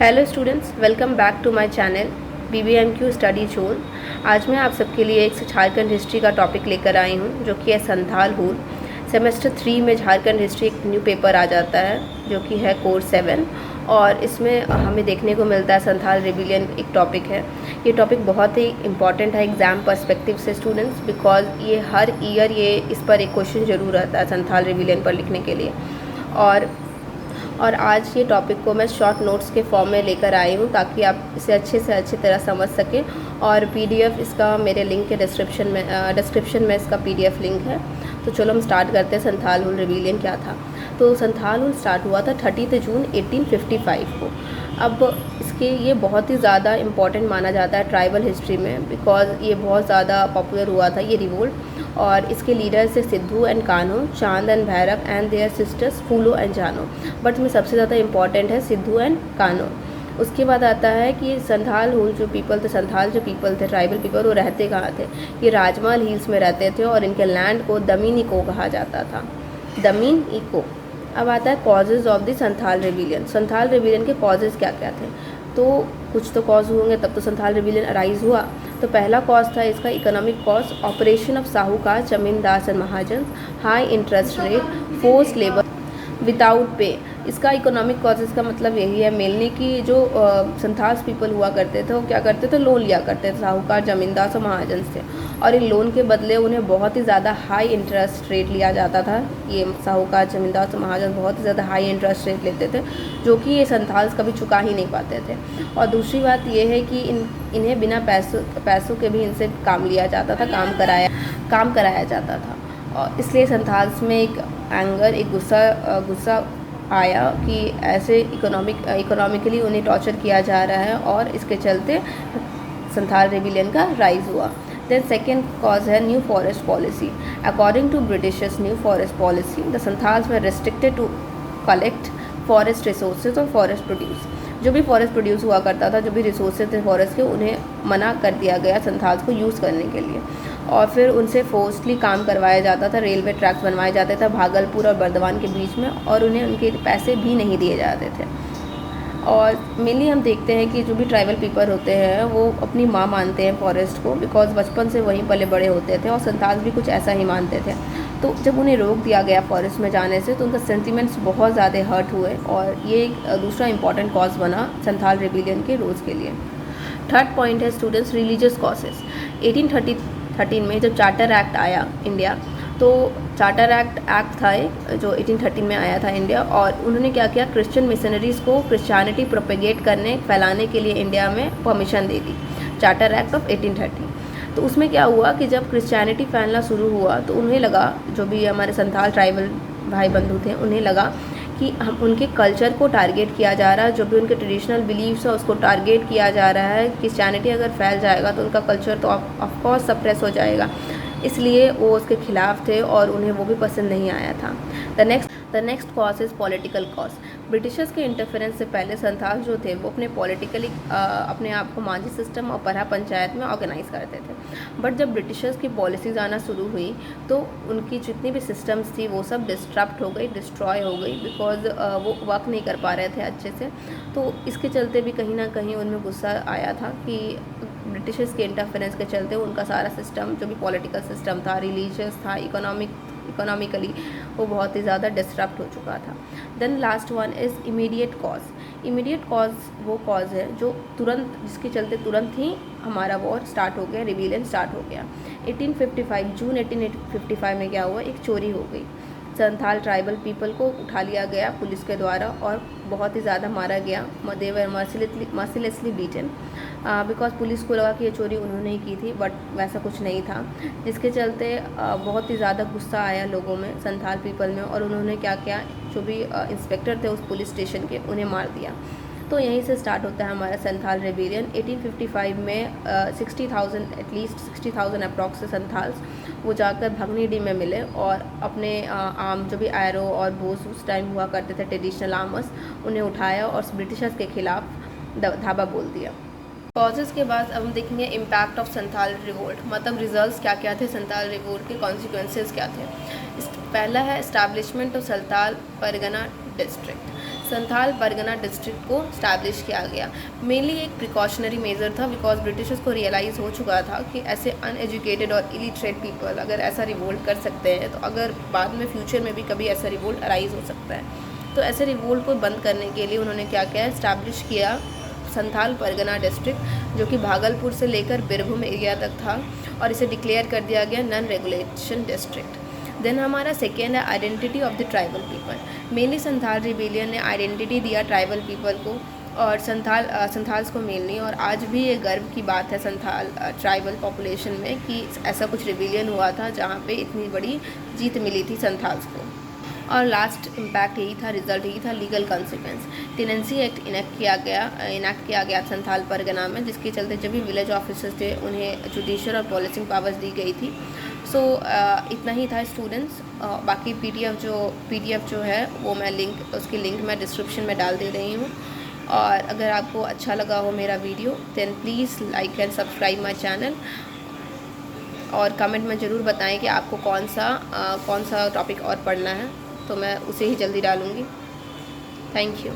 Hello students, welcome back to my channel BBMQ study zone. आज मैं आप सबके लिए एक झारखंड हिस्ट्री का टॉपिक लेकर आई हूँ, जो कि है संथाल हुल। सेमेस्टर 3 में झारखंड हिस्ट्री एक न्यू पेपर आ जाता है, जो कि है कोर 7, और इसमें हमें देखने को मिलता है संथाल रिबिलियन एक टॉपिक है। ये टॉपिक बहुत ही इंपॉर्टेंट है एग्ज़ाम पर्सपेक्टिव से स्टूडेंट्स, बिकॉज ये हर ईयर ये इस पर एक क्वेश्चन ज़रूर आता है संथाल रिबिलियन पर लिखने के लिए। और आज ये टॉपिक को मैं शॉर्ट नोट्स के फॉर्म में लेकर आई हूँ, ताकि आप इसे अच्छे से अच्छी तरह समझ सकें। और PDF इसका मेरे लिंक के डिस्क्रिप्शन में इसका PDF लिंक है। तो चलो हम स्टार्ट करते हैं। संथाल हुल रिबिलियन क्या था? तो संथाल हुल स्टार्ट हुआ था 30 जून 1855 को। अब ये बहुत ही ज़्यादा इम्पॉर्टेंट माना जाता है ट्राइबल हिस्ट्री में, बिकॉज ये बहुत ज़्यादा पॉपुलर हुआ था ये रिवोल्ट। और इसके लीडर्स है सिद्धू एंड कान्हो, चांद and Bhairav and there sisters फूलो एंड जानो। बट इसमें सबसे ज़्यादा इम्पॉर्टेंट है सिद्धू एंड कान्हो। उसके बाद आता है कि संथाल हुल जो पीपल थे, संथाल जो पीपल थे, ट्राइबल पीपल, वो रहते कहाँ थे? ये राजमहल हिल्स में रहते थे, और इनके लैंड को दमीन इको कहा जाता था, दमीन इको। अब आता है causes of the Santhal rebellion. Santhal rebellion के कॉजेज़ क्या क्या थे? तो कुछ तो कॉज होंगे, तब तो संथाल रिबिलियन अराइज हुआ। तो पहला कॉज था इसका इकोनॉमिक कॉज, ऑपरेशन ऑफ साहूकार, जमींदार and Mahajan, high interest rate, force labour without pay. इसका इकोनॉमिक कॉजेज़ का मतलब यही है मेनली कि जो संथाल्स पीपल हुआ करते थे, वो क्या करते थे? लोन लिया करते थे, साहूकार, जमींदार और महाजन से। और इन लोन के बदले उन्हें बहुत ही ज़्यादा हाई इंटरेस्ट रेट लिया जाता था। ये साहूकार, जमींदार और महाजन बहुत ही ज़्यादा हाई इंटरेस्ट रेट लेते थे, जो कि ये संथाल्स कभी चुका ही नहीं पाते थे। और दूसरी बात ये है कि इन्हें बिना पैसों के भी इनसे काम लिया जाता था, काम कराया जाता था। और इसलिए संथाल्स में एक एंगर, एक गुस्सा आया कि ऐसे इकोनॉमिकली उन्हें टॉर्चर किया जा रहा है, और इसके चलते संथाल रिबिलियन का राइज हुआ। देन सेकेंड कॉज है new forest policy. According to Britishers new forest policy, the Santhals were restricted to collect forest resources और फॉरेस्ट प्रोड्यूस। जो भी फॉरेस्ट प्रोड्यूस हुआ करता था, जो भी रिसोर्सेज थे फॉरेस्ट के, उन्हें मना कर दिया गया संथाल्स को यूज़ करने के लिए। और फिर उनसे फोर्सली काम करवाया जाता था, रेलवे ट्रैक्स बनवाए जाते थे भागलपुर और बर्दवान के बीच में, और उन्हें उनके पैसे भी नहीं दिए जाते थे। और मेनली हम देखते हैं कि जो भी ट्राइबल पीपल होते हैं, वो अपनी माँ मानते हैं फॉरेस्ट को, बिकॉज बचपन से वहीं पले बड़े होते थे, और संथाल्स भी कुछ ऐसा ही मानते थे। तो जब उन्हें रोक दिया गया फॉरेस्ट में जाने से, तो उनका सेंटिमेंट्स बहुत ज़्यादा हर्ट हुए, और ये एक दूसरा इंपॉर्टेंट कॉज बना संथाल रिबिलियन के रोज़ के लिए। थर्ड पॉइंट है स्टूडेंट्स रिलीजियस कॉजेस। 1813 में जब चार्टर एक्ट आया इंडिया, तो चार्टर एक्ट था एक जो 1813 में आया था इंडिया, और उन्होंने क्या किया? क्रिश्चियन मिशनरीज़ को क्रिश्चियनिटी प्रोपेगेट फैलाने के लिए इंडिया में permission they the, charter act of 1813। तो उसमें क्या हुआ कि जब क्रिश्चियनिटी फैलना शुरू हुआ, तो उन्हें लगा, जो भी हमारे संथाल ट्राइबल भाई बंधु थे, उन्हें लगा कि हम उनके कल्चर को टारगेट किया जा रहा है, जो भी उनके ट्रेडिशनल बिलीव्स है उसको टारगेट किया जा रहा है। क्रिश्चियनिटी अगर फैल जाएगा तो उनका कल्चर तो ऑफकोर्स सप्रेस हो जाएगा, इसलिए वो उसके खिलाफ थे, और उन्हें वो भी पसंद नहीं आया था। The next cause is political cause. Britishers के इंटरफेरेंस से पहले संथाल जो थे, वो अपने आप को मांझी सिस्टम और परहा पंचायत में ऑर्गेनाइज करते थे। बट जब ब्रिटिशर्स की पॉलिसीज आना शुरू हुई, तो उनकी जितनी भी सिस्टम्स थी वो सब डिस्ट्रप्ट हो गई, डिस्ट्रॉय हो गई, बिकॉज वो वर्क नहीं कर पा रहे थे अच्छे से। तो इसके चलते भी कहीं ना कहीं उनमें गुस्सा आया था कि ब्रिटिशर्स के इंटरफेरेंस के चलते उनका सारा सिस्टम, जो भी पॉलिटिकल सिस्टम था, रिलीजियस था, इकोनॉमिकली, वो बहुत ही ज़्यादा डिस्टर्ब हो चुका था। Then last one is immediate cause. Immediate cause वो कॉज है जो तुरंत, जिसके चलते तुरंत ही हमारा वॉर स्टार्ट हो गया, रिबिलियन स्टार्ट हो गया। जून 1855 में क्या हुआ? एक चोरी हो गई। संथाल ट्राइबल पीपल को उठा लिया गया पुलिस के द्वारा, और बहुत ही ज़्यादा मारा गया। दे वर मर्सिलेसली बीटन, बिकॉज पुलिस को लगा कि ये चोरी उन्होंने ही की थी, बट वैसा कुछ नहीं था, जिसके चलते बहुत ही ज़्यादा गुस्सा आया लोगों में, संथाल पीपल में, और उन्होंने क्या किया? जो भी इंस्पेक्टर थे उस पुलिस स्टेशन के, उन्हें मार दिया। तो यहीं से स्टार्ट होता है हमारा संथाल रिबिलियन। 1855 में 60,000 एटलीस्ट 60,000 अप्रॉक्स संथाल्स वो जाकर भगनीडी में मिले, और अपने आर्म, जो भी एरो और बोस उस टाइम हुआ करते थे, ट्रेडिशनल आर्मर्स, उन्हें उठाया और ब्रिटिशर्स के खिलाफ धावा बोल दिया। कॉजेज़ के बाद अब हम देखेंगे इम्पैक्ट ऑफ संथाल रिवोल्ट, मतलब रिजल्ट्स क्या क्या थे संथाल रिवोल्ट के, कॉन्सिक्वेंसेस क्या थे। पहला है establishment of Santhal Pargana district. Santhal Pargana district को स्टैब्लिश किया गया। मेनली एक प्रिकॉशनरी मेजर था, बिकॉज ब्रिटिशर्स को रियलाइज़ हो चुका था कि ऐसे अनएजुकेटेड और इलिटरेट पीपल अगर ऐसा रिवोल्ट कर सकते हैं, तो अगर बाद में फ्यूचर में भी कभी ऐसा रिवोल्ट अराइज हो सकता है। तो ऐसे रिवोल्ट को बंद करने के लिए उन्होंने क्या किया, इस्टेब्लिश किया संथाल परगना डिस्ट्रिक्ट, जो कि भागलपुर से लेकर बीरभूम एरिया तक था, और इसे डिक्लेयर कर दिया गया नॉन रेगुलेशन डिस्ट्रिक्ट। देन हमारा सेकेंड है identity of the tribal people. Mainly Santhal rebellion ने आइडेंटिटी दिया ट्राइबल पीपल को और संथाल्स को मेनली, और आज भी ये गर्व की बात है संथाल ट्राइबल पॉपुलेशन में कि ऐसा कुछ रिबेलियन हुआ था जहाँ पे इतनी बड़ी जीत मिली थी संथाल्स को। और लास्ट इम्पैक्ट यही था, रिजल्ट यही था, legal consequence. Tenancy act enact किया गया संथाल परगना में, जिसके चलते जब भी विलेज ऑफिसर्स थे उन्हें जुडिशियल और पॉलिसिंग पावर्स दी गई थी। सो इतना ही था स्टूडेंट्स। बाकी पीडीएफ जो है वो मैं उसकी लिंक मैं डिस्क्रिप्शन में डाल दे रही हूँ। और अगर आपको अच्छा लगा हो मेरा video, then please like and subscribe my channel, और कमेंट में ज़रूर बताएं कि आपको कौन सा टॉपिक और पढ़ना है, तो मैं उसे ही जल्दी डालूँगी। Thank you.